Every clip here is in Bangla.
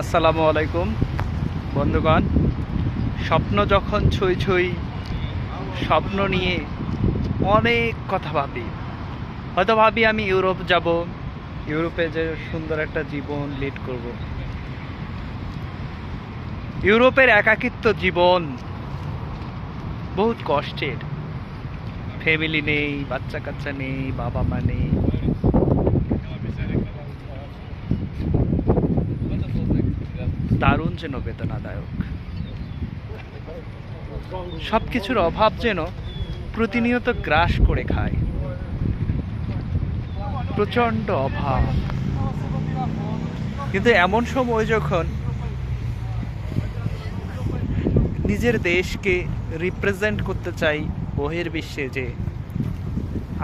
আসসালামু আলাইকুম বন্ধুগণ। স্বপ্ন যখন ছুঁই ছুঁই, স্বপ্ন নিয়ে অনেক কথা ভাবি। হয়তো ভাবি আমি ইউরোপ যাব, ইউরোপে যে সুন্দর একটা জীবন লিড করব। ইউরোপের একাকিত্ব জীবন বহুত কষ্টের। ফ্যামিলি নেই, বাচ্চা কাচ্চা নেই, বাবা মা নেই। দারুণ যেন বেদনাদায়ক। সবকিছুর অভাব যেন প্রতিনিয়ত গ্রাস করে খায়। প্রচন্ড অভাব। কিন্তু এমন সময় যখন নিজের দেশকে রিপ্রেজেন্ট করতে চাই বহির্বিশ্বে, যে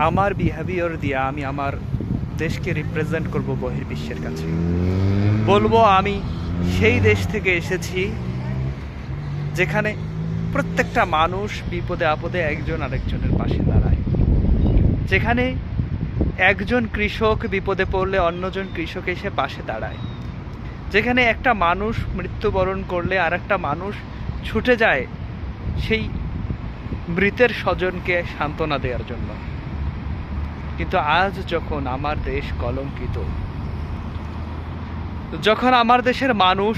আমার বিহেভিয়ার দিয়ে আমি আমার দেশকে রিপ্রেজেন্ট করব বহির্বিশ্বের কাছে, বলবো আমি সেই দেশ থেকে এসেছি যেখানে প্রত্যেকটা মানুষ বিপদে আপদে একজন আরেকজনের পাশে দাঁড়ায়, যেখানে একজন কৃষক বিপদে পড়লে অন্যজন কৃষক এসে পাশে দাঁড়ায়, যেখানে একটা মানুষ মৃত্যুবরণ করলে আর একটা মানুষ ছুটে যায় সেই মৃতের স্বজনকে সান্ত্বনা দেওয়ার জন্য। কিন্তু আজ যখন আমার দেশ কলঙ্কিত, যখন আমার দেশের মানুষ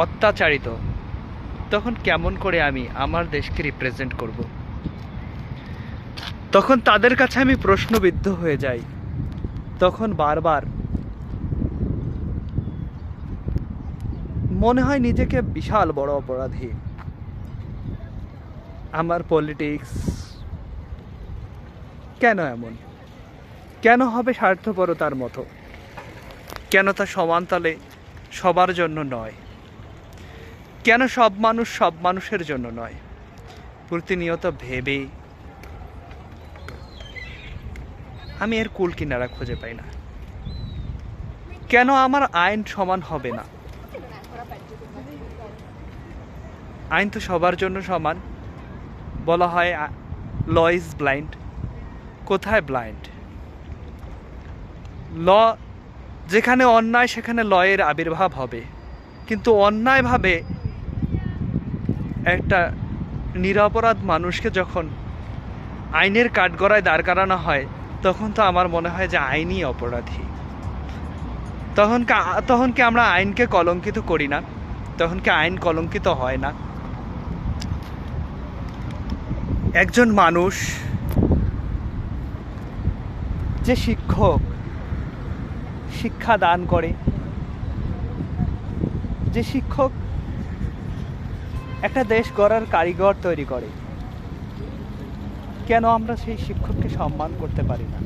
অত্যাচারিত, তখন কেমন করে আমি আমার দেশকে রিপ্রেজেন্ট করব? তখন তাদের কাছে আমি প্রশ্নবিদ্ধ হয়ে যাই। তখন বারবার মনে হয় নিজেকে বিশাল বড় অপরাধী। আমার পলিটিক্স কেন এমন? কেন হবে স্বার্থপরতার মতো? কেন তা সমান তালে সবার জন্য নয়? কেন সব মানুষ সব মানুষের জন্য নয়? প্রতিনিয়ত ভেবে আমি এর কুল কিনারা খুঁজে পাই না। কেন আমার আইন সমান হবে না? আইন তো সবার জন্য সমান। বলা হয় ল ইজ ব্লাইন্ড। কোথায় ব্লাইন্ড? ল যেখানে অন্যায় সেখানে লয়ের আবির্ভাব হবে, কিন্তু অন্যায়ভাবে একটা নিরপরাধ মানুষকে যখন আইনের কাঠগড়ায় দাঁড় করানো হয়, তখন তো আমার মনে হয় যে আইনই অপরাধী। তখন কি আমরা আইনকে কলঙ্কিত করি না? তখন কি আইন কলঙ্কিত হয় না? একজন মানুষ যে শিক্ষক, শিক্ষা দান করে, যে শিক্ষক একটা দেশ গড়ার কারিগর তৈরি করে, কেন আমরা সেই শিক্ষককে সম্মান করতে পারি না?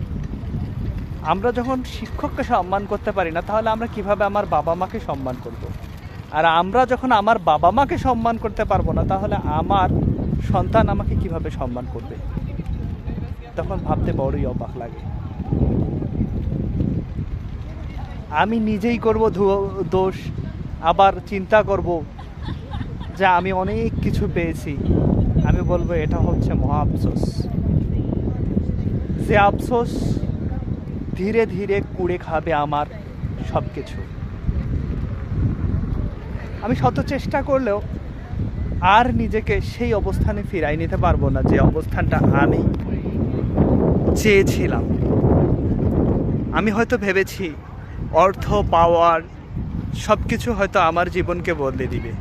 আমরা যখন শিক্ষককে সম্মান করতে পারি না, তাহলে আমরা কিভাবে আমার বাবা মাকে সম্মান করব? আর আমরা যখন আমার বাবা মাকে সম্মান করতে পারবো না, তাহলে আমার সন্তান আমাকে কিভাবে সম্মান করবে? তখন ভাবতে বড়ই অবাক লাগে। আমি নিজেই করব দোষ, আবার চিন্তা করব যে আমি অনেক কিছু পেয়েছি। আমি বলবো এটা হচ্ছে মহা আফসোস। যে আফসোস ধীরে ধীরে কুড়ে খাবে আমার সব কিছু। আমি শত চেষ্টা করলেও আর নিজেকে সেই অবস্থানে ফিরাই নিতে পারবো না, যে অবস্থানটা আমি চেয়েছিলাম। আমি হয়তো ভেবেছি অর্থ, পাওয়ার সব কিছু হয়তো আমার জীবনকে বদলে দিবে।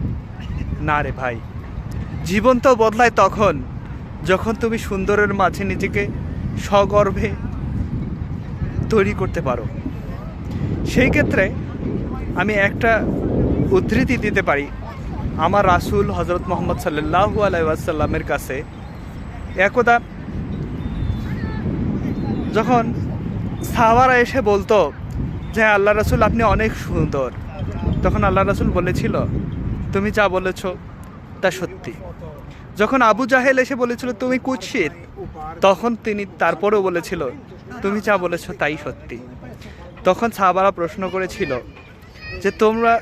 না রে ভাই, জীবন তো বদলায় তখন যখন তুমি সুন্দরের মাঝে নিজেকে সগর্বে তৈরি করতে পারো। সেই ক্ষেত্রে আমি একটা উদ্ধৃতি দিতে পারি। আমার রাসূল হযরত মুহাম্মদ সাল্লাল্লাহু আলাইহি ওয়াসাল্লামের কাছে একদা যখন সাহাবারা এসে বলতো যে আল্লাহ রাসূল আপনি অনেক সুন্দর, তখন আল্লাহ রাসূল বলেছিল তুমি যা বলেছ তা সত্যি। যখন আবু জাহেল এসে বলেছিল তুমি কুৎসিত, তখন তিনি তারপরেও বলেছিল তুমি যা বলেছ তাই সত্যি। তখন সাহাবারা প্রশ্ন করেছিল যে তোমরা,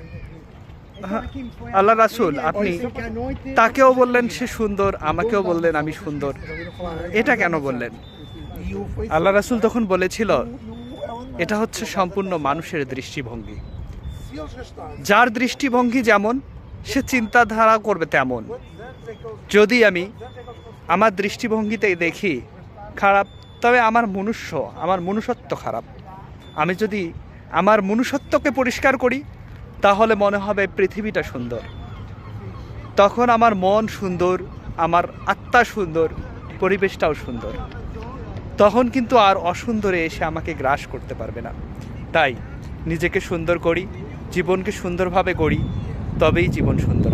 আল্লাহ রাসূল আপনি তাকেও বললেন সে সুন্দর, আমাকেও বললেন আমি সুন্দর, এটা কেন বললেন? আল্লাহ রাসূল তখন বলেছিল এটা হচ্ছে সম্পূর্ণ মানুষের দৃষ্টিভঙ্গি। যার দৃষ্টিভঙ্গি যেমন, সে চিন্তাধারা করবে তেমন। যদি আমি আমার দৃষ্টিভঙ্গিতেই দেখি খারাপ, তবে আমার মনুষ্যত্ব খারাপ। আমি যদি আমার মনুষ্যত্বকে পরিষ্কার করি, তাহলে মনে হবে পৃথিবীটা সুন্দর। তখন আমার মন সুন্দর, আমার আত্মা সুন্দর, পরিবেশটাও সুন্দর। তখন কিন্তু আর অসুন্দরে এসে আমাকে গ্রাস করতে পারবে না। তাই নিজেকে সুন্দর করি, জীবনকে সুন্দরভাবে গড়ি, তবেই জীবন সুন্দর।